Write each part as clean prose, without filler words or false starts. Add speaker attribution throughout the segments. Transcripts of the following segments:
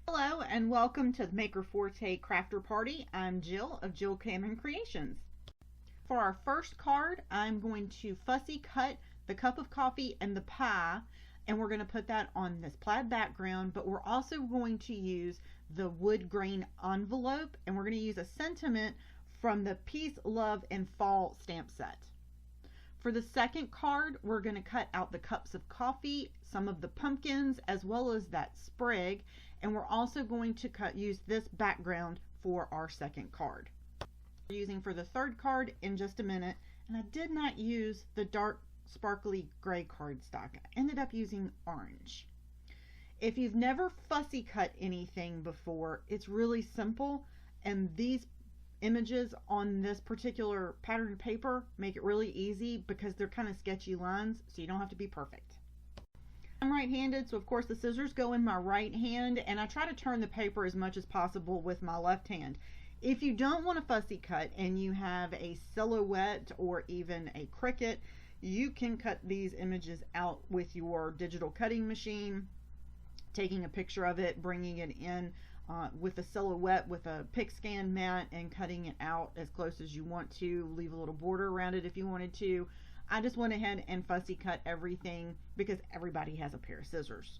Speaker 1: Hello and welcome to the Maker Forte Crafter Party. I'm Jill of Jill Cameron Creations. For our first card, I'm going to fussy cut the cup of coffee and the pie, and we're going to put that on this plaid background, but we're also going to use the wood grain envelope, and we're going to use a sentiment from the Peace, Love, and Fall stamp set. For the second card, we're going to cut out the cups of coffee, some of the pumpkins, as well as that sprig, and we're also going to use this background for our second card. We're using for the third card in just a minute, and I did not use the dark sparkly gray cardstock. I ended up using orange. If you've never fussy cut anything before, it's really simple, and these images on this particular pattern paper make it really easy because they're kind of sketchy lines, so you don't have to be perfect. I'm right-handed, so of course the scissors go in my right hand, and I try to turn the paper as much as possible with my left hand. If you don't want to fussy cut and you have a silhouette or even a Cricut, you can cut these images out with your digital cutting machine, taking a picture of it, bringing it in with a silhouette with a pick scan mat and cutting it out as close as you want to. Leave a little border around it if you wanted to. I just went ahead and fussy cut everything because everybody has a pair of scissors.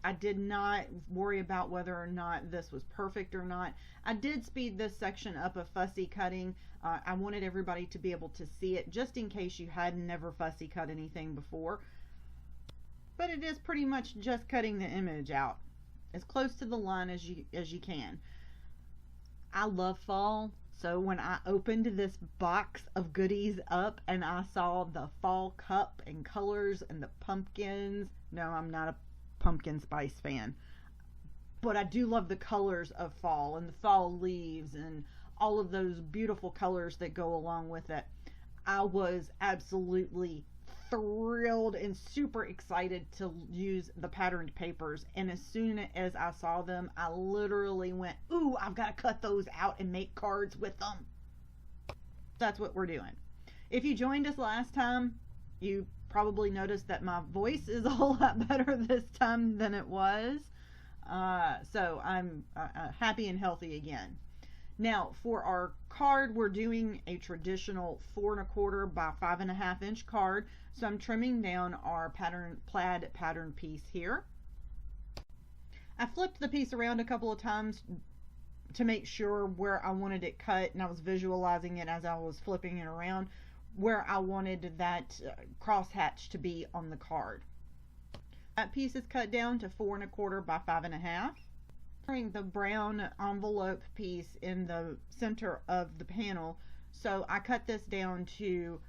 Speaker 1: I did not worry about whether or not this was perfect or not. I did speed this section up of fussy cutting. I wanted everybody to be able to see it just in case you had never fussy cut anything before. But it is pretty much just cutting the image out as close to the line as you can. I love fall, so when I opened this box of goodies up and I saw the fall cup and colors and the pumpkins, no, I'm not a pumpkin spice fan, but I do love the colors of fall and the fall leaves and all of those beautiful colors that go along with it. I was absolutely thrilled and super excited to use the patterned papers, and as soon as I saw them, I literally went, ooh, I've got to cut those out and make cards with them. That's what we're doing. If you joined us last time, you probably noticed that my voice is a whole lot better this time than it was, so I'm happy and healthy again. Now for our card, we're doing a traditional 4 1/4 by 5.5 inch card. So I'm trimming down our plaid pattern piece here. I flipped the piece around a couple of times to make sure where I wanted it cut, and I was visualizing it as I was flipping it around, where I wanted that crosshatch to be on the card. That piece is cut down to 4 1/4 by 5.5. The brown envelope piece in the center of the panel, so I cut this down to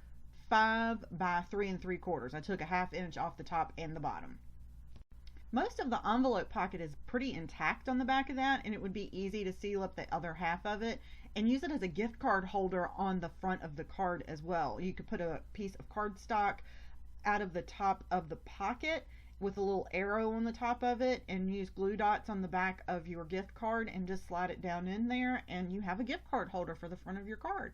Speaker 1: 5 by 3 3/4. I took a 1/2 inch off the top and the bottom. Most of the envelope pocket is pretty intact on the back of that, and it would be easy to seal up the other half of it and use it as a gift card holder on the front of the card as well. You could put a piece of cardstock out of the top of the pocket with a little arrow on the top of it and use glue dots on the back of your gift card and just slide it down in there, and you have a gift card holder for the front of your card.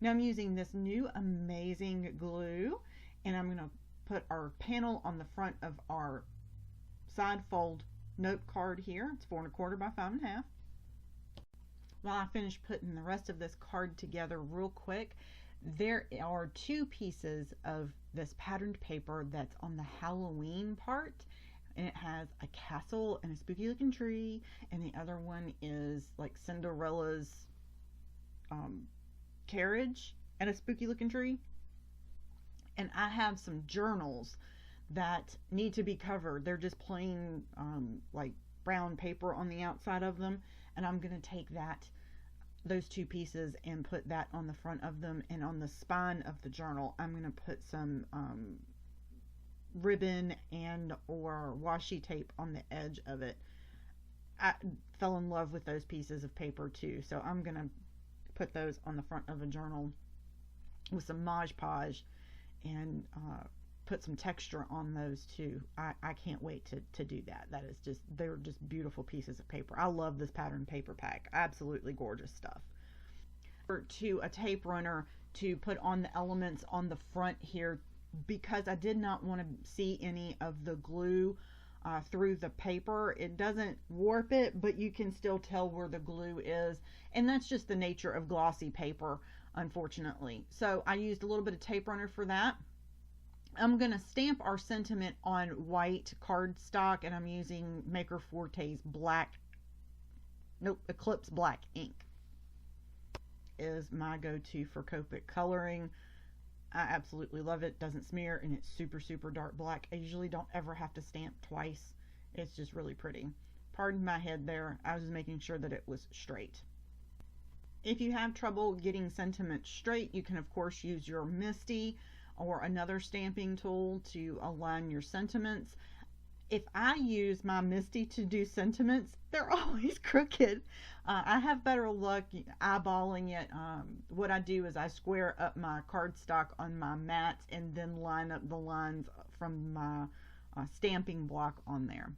Speaker 1: Now I'm using this new amazing glue, and I'm going to put our panel on the front of our side fold note card here. It's 4 1/4 by 5.5. While I finish putting the rest of this card together real quick, there are 2 pieces of this patterned paper that's on the Halloween part, and it has a castle and a spooky looking tree, and the other one is like Cinderella's carriage and a spooky looking tree. And I have some journals that need to be covered. They're just plain like brown paper on the outside of them, and I'm going to take those 2 pieces and put that on the front of them, and on the spine of the journal I'm going to put some ribbon and or washi tape on the edge of it. I fell in love with those pieces of paper too, so I'm going to put those on the front of a journal with some Mod Podge and put some texture on those too. I can't wait to do that. They're just beautiful pieces of paper. I love this pattern paper pack. Absolutely gorgeous stuff. To a tape runner to put on the elements on the front here, because I did not want to see any of the glue through the paper. It doesn't warp it, but you can still tell where the glue is, and that's just the nature of glossy paper, unfortunately. So I used a little bit of tape runner for that. I'm going to stamp our sentiment on white cardstock, and I'm using Maker Forte's Eclipse Black ink is my go-to for Copic coloring. I absolutely love it. Doesn't smear, and it's super, super dark black. I usually don't ever have to stamp twice. It's just really pretty. Pardon my head there. I was making sure that it was straight. If you have trouble getting sentiment straight, you can of course use your Misty or another stamping tool to align your sentiments. If I use my Misty to do sentiments, they're always crooked. I have better luck eyeballing it. What I do is I square up my cardstock on my mats and then line up the lines from my stamping block on there.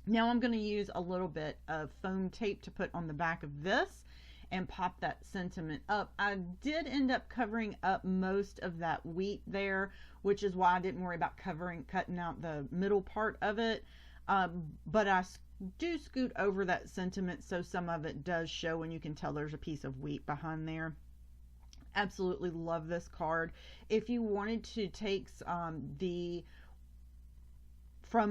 Speaker 1: Now I'm going to use a little bit of foam tape to put on the back of this and pop that sentiment up. I did end up covering up most of that wheat there, which is why I didn't worry about cutting out the middle part of it. But I do scoot over that sentiment so some of it does show, and you can tell there's a piece of wheat behind there. Absolutely love this card. If you wanted to take from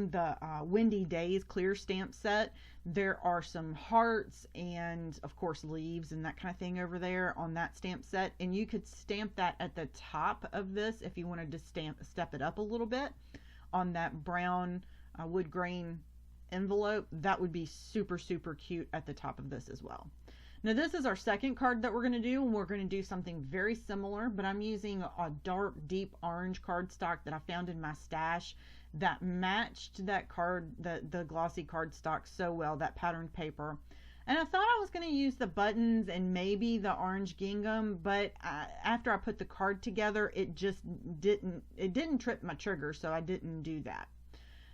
Speaker 1: the Windy Days clear stamp set, there are some hearts and of course leaves and that kind of thing over there on that stamp set, and you could stamp that at the top of this if you wanted to step it up a little bit on that brown wood grain envelope. That would be super, super cute at the top of this as well. Now this is our second card that we're going to do, and we're going to do something very similar, but I'm using a dark deep orange cardstock that I found in my stash that matched that card, the glossy cardstock so well, that patterned paper. And I thought I was going to use the buttons and maybe the orange gingham, but after I put the card together, it just didn't trip my trigger, so I didn't do that.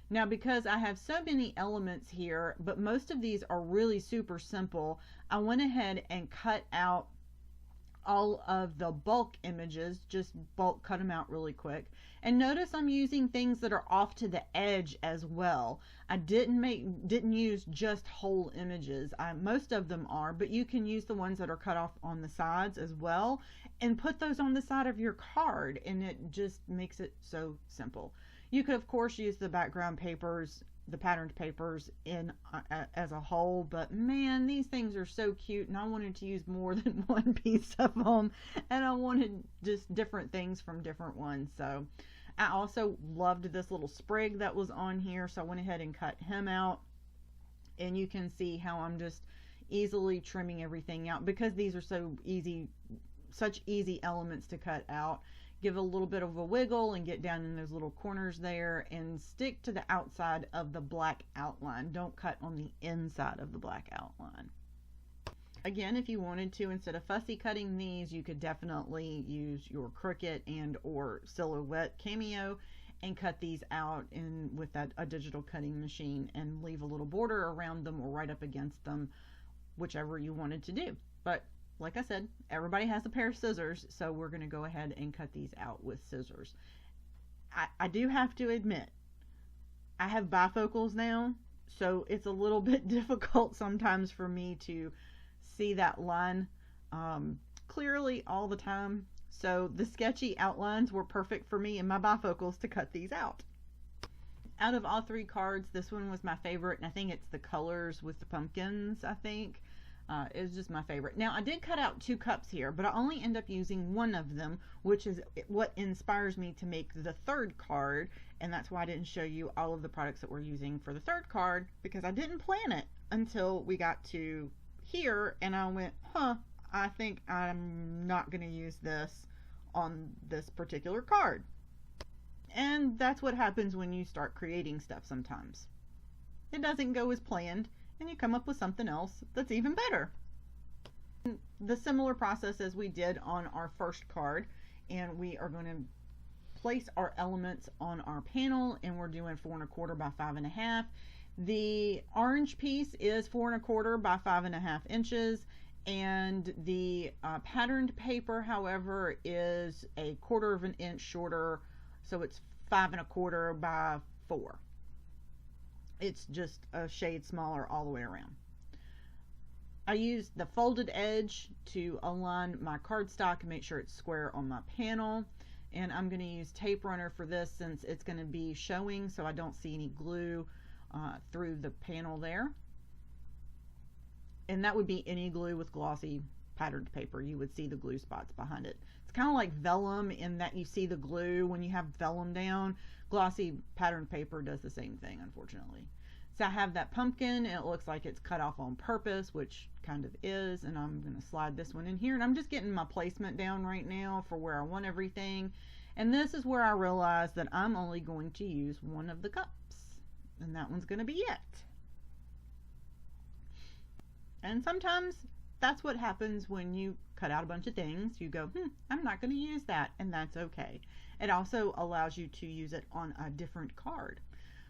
Speaker 1: Now, because I have so many elements here, but most of these are really super simple, I went ahead and cut out all of the bulk images, just bulk cut them out really quick. And notice I'm using things that are off to the edge as well. I didn't use just whole images. Most of them are, but you can use the ones that are cut off on the sides as well and put those on the side of your card, and it just makes it so simple. You could of course use the background papers, the patterned papers in as a whole, but man, these things are so cute, and I wanted to use more than one piece of them, and I wanted just different things from different ones. So I also loved this little sprig that was on here, so I went ahead and cut him out, and you can see how I'm just easily trimming everything out because these are so easy, such easy elements to cut out. Give a little bit of a wiggle and get down in those little corners there and stick to the outside of the black outline. Don't cut on the inside of the black outline. Again, if you wanted to, instead of fussy cutting these, you could definitely use your Cricut and or Silhouette Cameo and cut these out with a digital cutting machine and leave a little border around them or right up against them, whichever you wanted to do. But like I said, everybody has a pair of scissors, so we're going to go ahead and cut these out with scissors. I do have to admit, I have bifocals now, so it's a little bit difficult sometimes for me to see that line clearly all the time. So the sketchy outlines were perfect for me and my bifocals to cut these out. Out of all three cards, this one was my favorite, and I think it's the colors with the pumpkins, I think. It was just my favorite. Now, I did cut out 2 cups here, but I only end up using one of them, which is what inspires me to make the third card, and that's why I didn't show you all of the products that we're using for the third card, because I didn't plan it until we got to here, and I went, I think I'm not going to use this on this particular card. And that's what happens when you start creating stuff sometimes. It doesn't go as planned, and you come up with something else that's even better. The similar process as we did on our first card, and we are going to place our elements on our panel, and we're doing 4 1/4 by 5 1/2. The orange piece is 4 1/4 by 5 1/2 inches, and the patterned paper, however, is 1/4 of an inch shorter, so it's 5 1/4 by 4. It's just a shade smaller all the way around. I used the folded edge to align my cardstock and make sure it's square on my panel. And I'm going to use tape runner for this since it's going to be showing so I don't see any glue through the panel there. And that would be any glue with glossy patterned paper. You would see the glue spots behind it. It's kind of like vellum in that you see the glue when you have vellum down. Glossy patterned paper does the same thing, unfortunately. So I have that pumpkin, and it looks like it's cut off on purpose, which kind of is, and I'm going to slide this one in here, and I'm just getting my placement down right now for where I want everything. And this is where I realize that I'm only going to use one of the cups, and that one's going to be it. And sometimes that's what happens when you cut out a bunch of things. You go, I'm not going to use that, and that's okay. It also allows you to use it on a different card.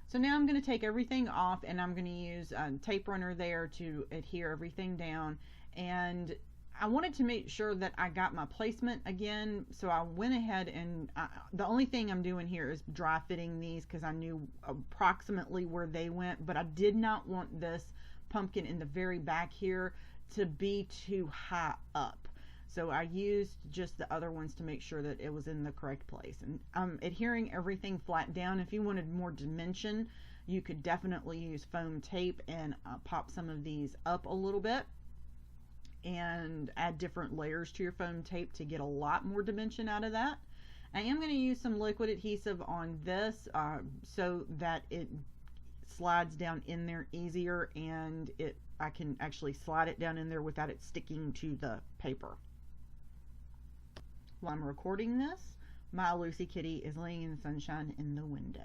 Speaker 1: So now I'm going to take everything off, and I'm going to use a tape runner there to adhere everything down. And I wanted to make sure that I got my placement again, so I went ahead and the only thing I'm doing here is dry fitting these because I knew approximately where they went, but I did not want this pumpkin in the very back here to be too high up. So I used just the other ones to make sure that it was in the correct place. And I'm adhering everything flat down. If you wanted more dimension, you could definitely use foam tape and pop some of these up a little bit and add different layers to your foam tape to get a lot more dimension out of that. I am going to use some liquid adhesive on this so that it slides down in there easier, and I can actually slide it down in there without it sticking to the paper. While I'm recording this, my Lucy Kitty is laying in the sunshine in the window,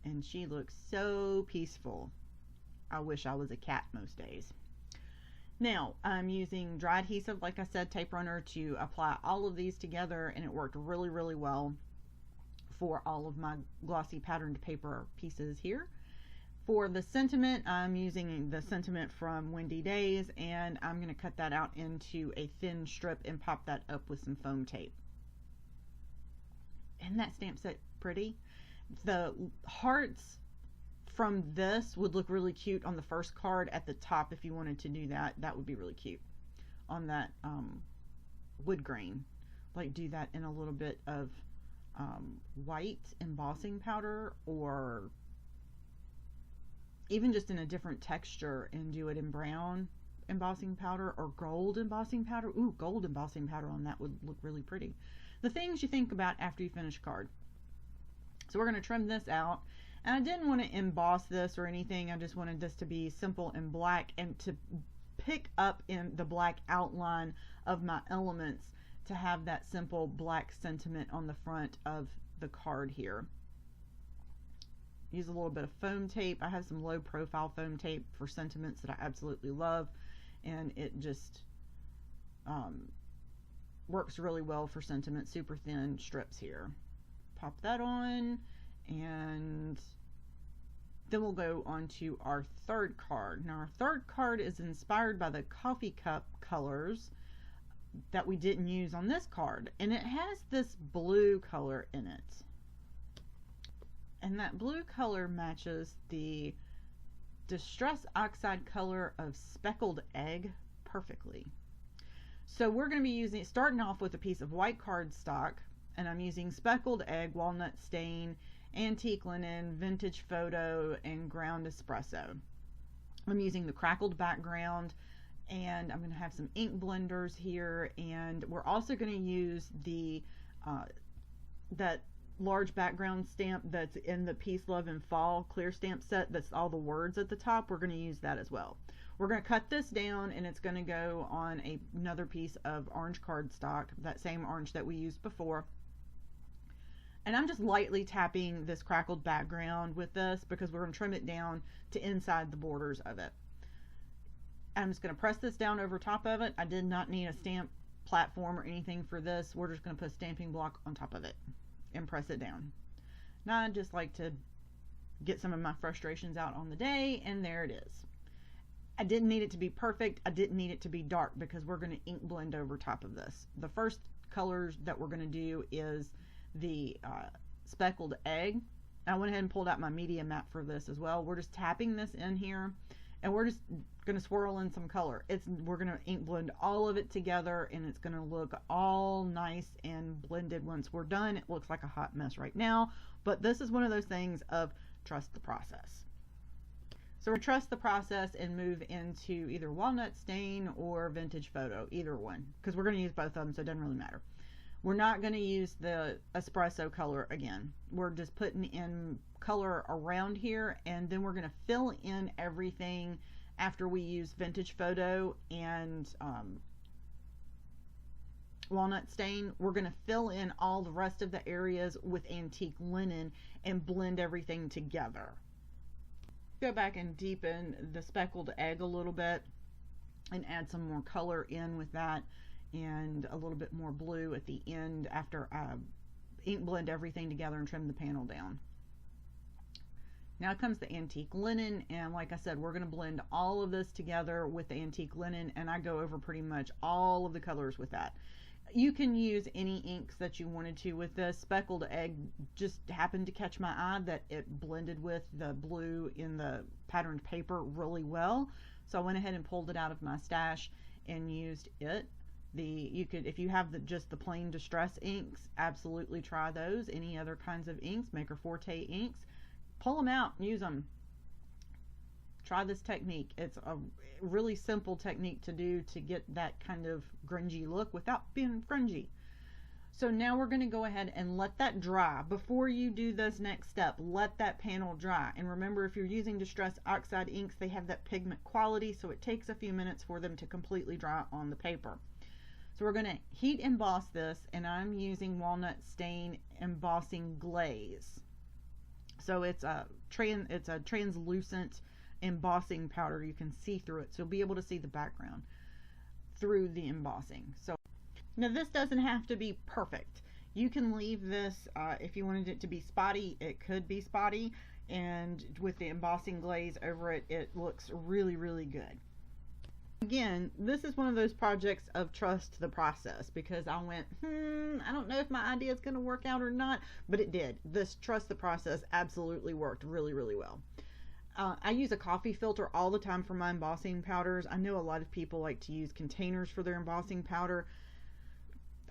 Speaker 1: and she looks so peaceful. I wish I was a cat most days. Now I'm using dry adhesive, like I said, tape runner, to apply all of these together, and it worked really, really well for all of my glossy patterned paper pieces here. For the sentiment, I'm using the sentiment from Windy Days, and I'm going to cut that out into a thin strip and pop that up with some foam tape. Isn't that stamp set pretty? The hearts from this would look really cute on the first card at the top. If you wanted to do that, that would be really cute on that wood grain. Like do that in a little bit of white embossing powder, or even just in a different texture and do it in brown embossing powder or gold embossing powder. Ooh, gold embossing powder on that would look really pretty. The things you think about after you finish a card. So we're going to trim this out, and I didn't want to emboss this or anything. I just wanted this to be simple and black, and to pick up in the black outline of my elements to have that simple black sentiment on the front of the card here. Use a little bit of foam tape. I have some low profile foam tape for sentiments that I absolutely love, and it just works really well for sentiment. Super thin strips here. Pop that on, and then we'll go on to our third card. Now our third card is inspired by the coffee cup colors that we didn't use on this card, and it has this blue color in it. And that blue color matches the Distress Oxide color of Speckled Egg perfectly. So we're going to be starting off with a piece of white cardstock, and I'm using Speckled Egg, Walnut Stain, Antique Linen, Vintage Photo, and Ground Espresso. I'm using the crackled background, and I'm going to have some ink blenders here, and we're also going to use the that large background stamp that's in the Peace, Love, and Fall clear stamp set that's all the words at the top. We're going to use that as well. We're going to cut this down, and it's going to go on another piece of orange cardstock, that same orange that we used before. And I'm just lightly tapping this crackled background with this because we're going to trim it down to inside the borders of it. I'm just going to press this down over top of it. I did not need a stamp platform or anything for this. We're just going to put a stamping block on top of it and press it down. Now I just like to get some of my frustrations out on the day, and there it is. I didn't need it to be perfect. I didn't need it to be dark because we're going to ink blend over top of this. The first colors that we're going to do is the Speckled Egg, I went ahead and pulled out my media map for this as well. We're just tapping this in here, and we're just going to swirl in some color. We're going to ink blend all of it together, and it's going to look all nice and blended once we're done. It looks like a hot mess right now, but this is one of those things of trust the process. So we trust the process and move into either walnut stain or vintage photo, either one, because we're going to use both of them, so it doesn't really matter. We're not going to use the espresso color again. We're just putting in color around here, and then we're going to fill in everything after we use vintage photo and walnut stain. We're going to fill in all the rest of the areas with antique linen and blend everything together. Go back and deepen the speckled egg a little bit and add some more color in with that, and a little bit more blue at the end after I ink blend everything together and trim the panel down. Now comes the antique linen, and like I said, we're going to blend all of this together with the antique linen, and I go over pretty much all of the colors with that. You can use any inks that you wanted to with this. Speckled egg just happened to catch my eye that it blended with the blue in the patterned paper really well, so I went ahead and pulled it out of my stash and used it. You could, if you have just the plain distress inks, absolutely try those. Any other kinds of inks, Maker Forte inks, pull them out and use them. Try this technique. It's a really simple technique to do to get that kind of grungy look without being grungy. So now we're going to go ahead and let that dry. Before you do this next step, let that panel dry. And remember, if you're using Distress Oxide inks, they have that pigment quality, so it takes a few minutes for them to completely dry on the paper. So we're going to heat emboss this, and I'm using Walnut Stain Embossing Glaze. So it's a translucent embossing powder. You can see through it, so you'll be able to see the background through the embossing. So now this doesn't have to be perfect. You can leave this, if you wanted it to be spotty, it could be spotty, and with the embossing glaze over it, it looks really, really good. Again, this is one of those projects of trust the process, because I went, I don't know if my idea is going to work out or not, but it did. This trust the process absolutely worked really, really well. I use a coffee filter all the time for my embossing powders. I know a lot of people like to use containers for their embossing powder.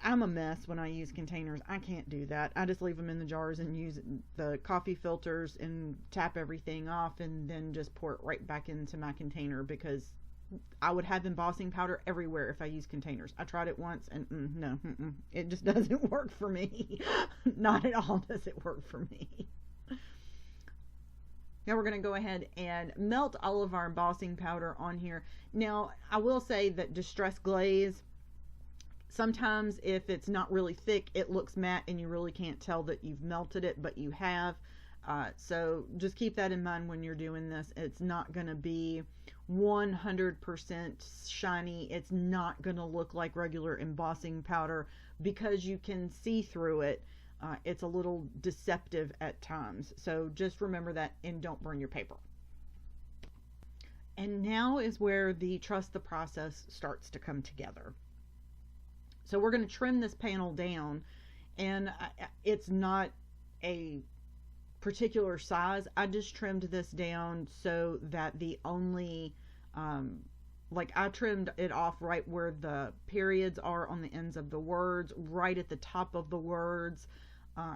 Speaker 1: I'm a mess when I use containers. I can't do that. I just leave them in the jars and use the coffee filters and tap everything off, and then just pour it right back into my container, because I would have embossing powder everywhere if I use containers. I tried it once, and no, it just doesn't work for me. Not at all does it work for me. Now we're going to go ahead and melt all of our embossing powder on here. Now I will say that Distress Glaze, sometimes if it's not really thick, it looks matte and you really can't tell that you've melted it, but you have. So just keep that in mind when you're doing this. It's not going to be 100% shiny. It's not going to look like regular embossing powder, because you can see through it. It's a little deceptive at times. So just remember that, and don't burn your paper. And now is where the trust the process starts to come together. So we're going to trim this panel down, and it's not a particular size. I just trimmed this down so that the only like I trimmed it off right where the periods are on the ends of the words, right at the top of the words.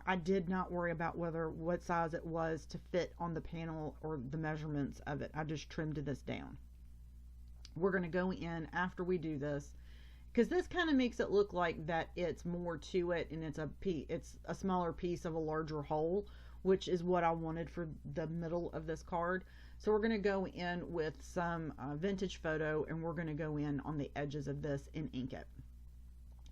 Speaker 1: I did not worry about what size it was to fit on the panel or the measurements of it. I just trimmed this down. We're going to go in after we do this, because this kind of makes it look like that it's more to it, and it's a smaller piece of a larger whole, which is what I wanted for the middle of this card. So we're going to go in with some vintage photo, and we're going to go in on the edges of this and ink it.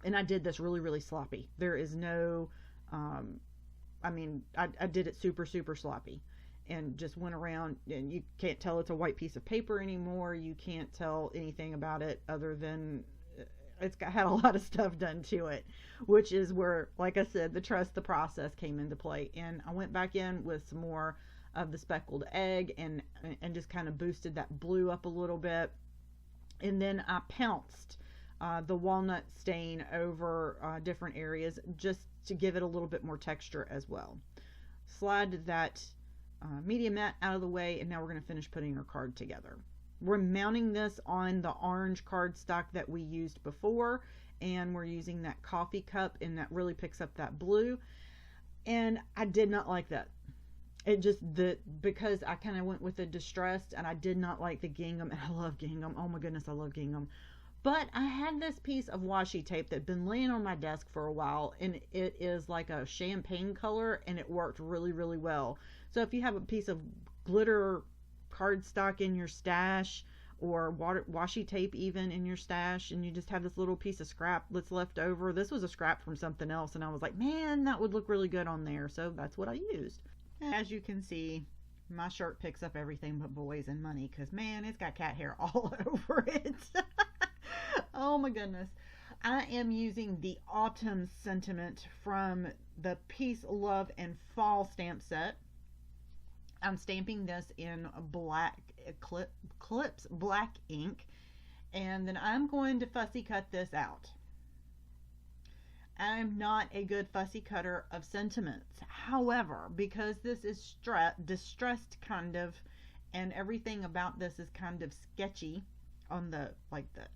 Speaker 1: And I did this really, really sloppy. There is no, I mean, I did it super, super sloppy, and just went around, and you can't tell it's a white piece of paper anymore. You can't tell anything about it other than had a lot of stuff done to it, which is where, like I said, the trust the process came into play. And I went back in with some more of the speckled egg and just kind of boosted that blue up a little bit. And then I pounced the walnut stain over different areas, just to give it a little bit more texture as well. slide that media mat out of the way, and now we're going to finish putting our card together. We're mounting this on the orange cardstock that we used before, and we're using that coffee cup, and that really picks up that blue. And I did not like that. It just, because I kind of went with the distressed, and I did not like the gingham, and I love gingham. Oh my goodness, I love gingham. But I had this piece of washi tape that had been laying on my desk for a while, and it is like a champagne color, and it worked really, really well. So if you have a piece of glitter cardstock in your stash, or washi tape even in your stash, and you just have this little piece of scrap that's left over. This was a scrap from something else, and I was like, man, that would look really good on there. So that's what I used. As you can see, my shirt picks up everything but boys and money, because man, it's got cat hair all over it. Oh my goodness. I am using the Autumn Sentiment from the Peace, Love, and Fall stamp set. I'm stamping this in black Clips black ink, and then I'm going to fussy cut this out. I'm not a good fussy cutter of sentiments. However, because this is distressed kind of, and everything about this is kind of sketchy, on the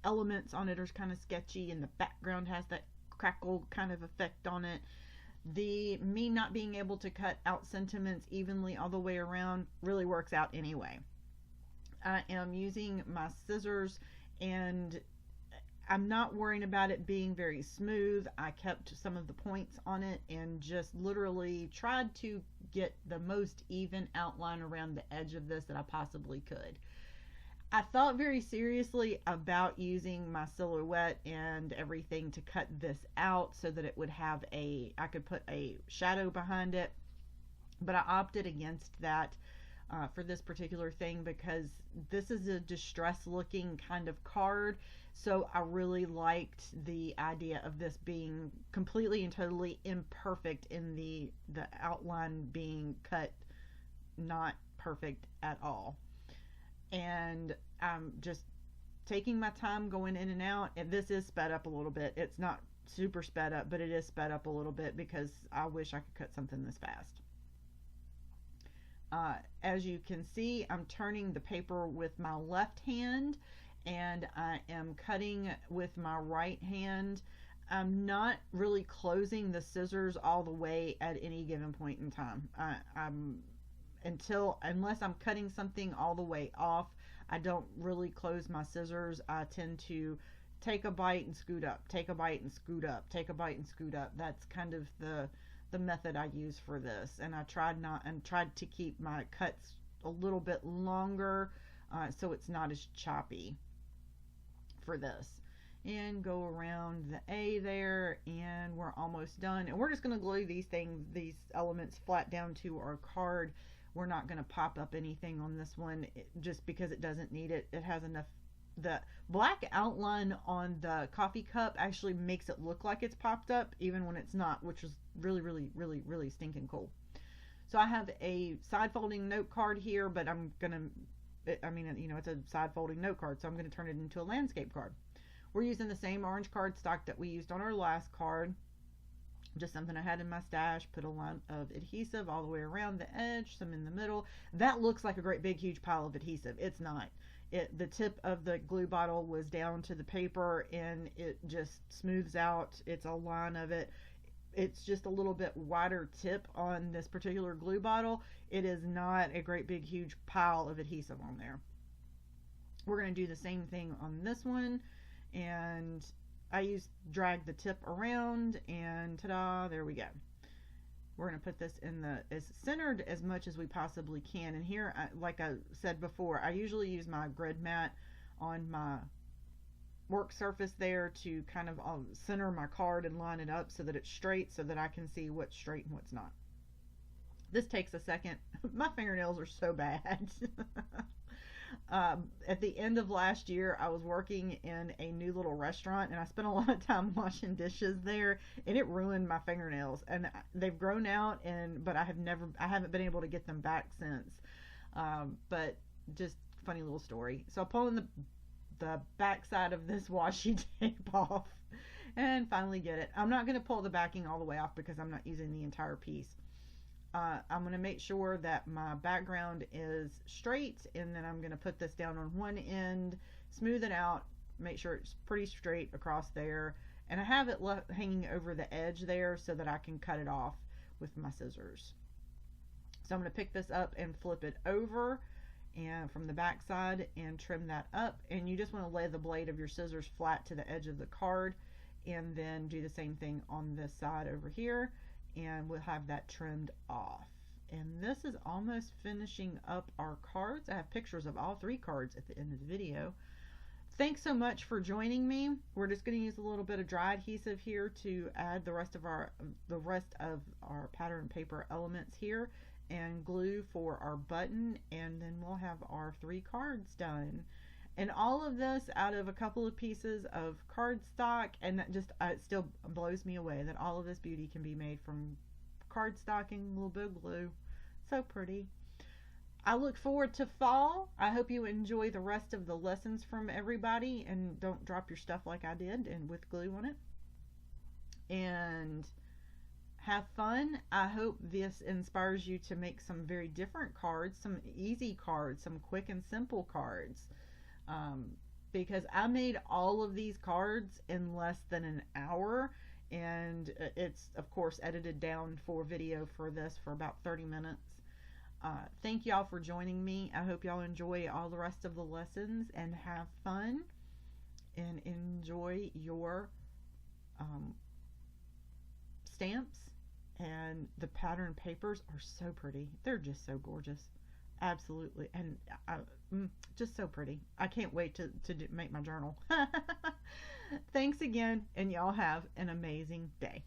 Speaker 1: elements on it are kind of sketchy, and the background has that crackle kind of effect on it. Me not being able to cut out sentiments evenly all the way around really works out anyway. I am using my scissors, and I'm not worrying about it being very smooth. I kept some of the points on it and just literally tried to get the most even outline around the edge of this that I possibly could. I thought very seriously about using my silhouette and everything to cut this out so that it would have I could put a shadow behind it, but I opted against that for this particular thing, because this is a distressed looking kind of card. So I really liked the idea of this being completely and totally imperfect, in the outline being cut not perfect at all. And I'm just taking my time going in and out, and this is sped up a little bit. It's not super sped up, but it is sped up a little bit because I wish I could cut something this fast. As you can see, I'm turning the paper with my left hand, and I am cutting with my right hand. I'm not really closing the scissors all the way at any given point in time. Unless I'm cutting something all the way off, I don't really close my scissors. I tend to take a bite and scoot up, take a bite and scoot up, take a bite and scoot up. That's kind of the method I use for this. And I tried to keep my cuts a little bit longer, so it's not as choppy for this. And go around the A there, and we're almost done. And we're just going to glue these elements flat down to our card. We're not going to pop up anything on this one just because it doesn't need it. It has enough. The black outline on the coffee cup actually makes it look like it's popped up even when it's not, which is really, really, really, really stinking cool. So I have a side folding note card here, but I'm going to, it's a side folding note card, so I'm going to turn it into a landscape card. We're using the same orange cardstock that we used on our last card. Just something I had in my stash. Put a line of adhesive all the way around the edge, some in the middle. That looks like a great big huge pile of adhesive. It's not. The tip of the glue bottle was down to the paper, and it just smooths out. It's a line of it. It's just a little bit wider tip on this particular glue bottle. It is not a great big huge pile of adhesive on there. We're going to do the same thing on this one, and I drag the tip around, and ta-da, there we go. We're going to put this in as centered as much as we possibly can. And here, like I said before, I usually use my grid mat on my work surface there to kind of center my card and line it up so that it's straight, so that I can see what's straight and what's not. This takes a second. My fingernails are so bad. At the end of last year, I was working in a new little restaurant, and I spent a lot of time washing dishes there, and it ruined my fingernails. And they've grown out, but I haven't been able to get them back since. But just funny little story. So I'm pulling the back side of this washi tape off and finally get it. I'm not going to pull the backing all the way off because I'm not using the entire piece. I'm going to make sure that my background is straight, and then I'm going to put this down on one end, smooth it out, make sure it's pretty straight across there, and I have it hanging over the edge there so that I can cut it off with my scissors. So I'm going to pick this up and flip it over and from the back side and trim that up, and you just want to lay the blade of your scissors flat to the edge of the card, and then do the same thing on this side over here, and we'll have that trimmed off. And this is almost finishing up our cards. I have pictures of all 3 cards at the end of the video. Thanks so much for joining me. We're just going to use a little bit of dry adhesive here to add the rest of our pattern paper elements here, and glue for our button, and then we'll have our 3 cards done. And all of this out of a couple of pieces of cardstock, and that just it still blows me away that all of this beauty can be made from cardstock and little bit of glue. So pretty. I look forward to fall. I hope you enjoy the rest of the lessons from everybody, and don't drop your stuff like I did and with glue on it. And have fun. I hope this inspires you to make some very different cards, some easy cards, some quick and simple cards. Because I made all of these cards in less than an hour, and it's of course edited down for video for this for about 30 minutes. Thank y'all for joining me. I hope y'all enjoy all the rest of the lessons and have fun and enjoy your stamps, and the pattern papers are so pretty. They're just so gorgeous. Absolutely. And just so pretty. I can't wait to make my journal. Thanks again, and y'all have an amazing day.